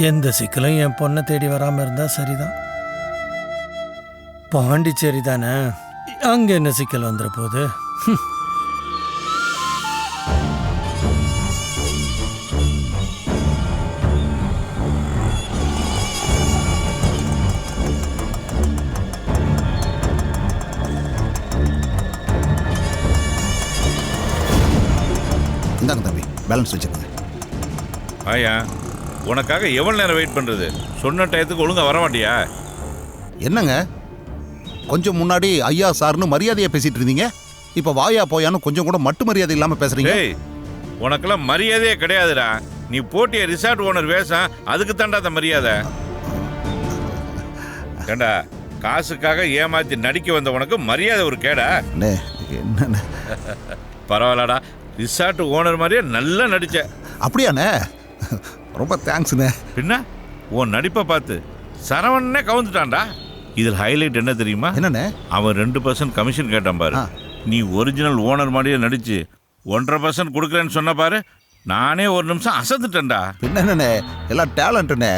எந்த சிக்கலும் என் பொண்ணை தேடி வராமல் இருந்தால் சரிதான். பாண்டிச்சேரி தானே, அங்கே என்ன சிக்கல் வந்துட போகுது? இந்தாங்க தம்பி, பேலன்ஸ் வச்சுக்கோங்க. ஆயா, உனக்காக எவ்வளோ நேரம் வெயிட் பண்ணுறது? சொன்ன டயத்துக்கு ஒழுங்காக வர மாட்டியா? என்னங்க, கொஞ்சம் முன்னாடி ஐயா சார்னு மரியாதையாக பேசிட்டு இருந்தீங்க, இப்போ வாயா போயான்னு கொஞ்சம் கூட மட்டு மரியாதை இல்லாமல் பேசுறீங்க. ஏய், உனக்கெல்லாம் மரியாதையே கிடையாதுடா. நீ போட்டிய ரிசார்ட் ஓனர் வேஷம், அதுக்கு தாண்டா அந்த மரியாதை. கண்டா, காசுக்காக ஏமாத்தி நடிக்க வந்த உனக்கு மரியாதை ஒரு கேடா? என்னண்ணே பரவாயில்லடா, ரிசார்ட் ஓனர் மாதிரியே நல்லா நடிச்ச. அப்படியாண்ணே, ரொம்ப தேங்க்ஸ்ண்ணே. பின்ன உன் நடிப்பை பார்த்து சரவணனே கவுந்துட்டான்டா. இதில் ஹைலைட் என்ன தெரியுமா? என்னண்ணே? அவன் 2% கமிஷன் கேட்டான் பாரு. நீ ஒரிஜினல் ஓனர் மாதிரியே நடிச்சு 1.5% கொடுக்குறேன்னு சொன்ன பாரு, நானே ஒரு நிமிஷம் அசந்துட்டேன்டா. என்னண்ணே, எல்லாம் டேலண்ட்டுண்ணே.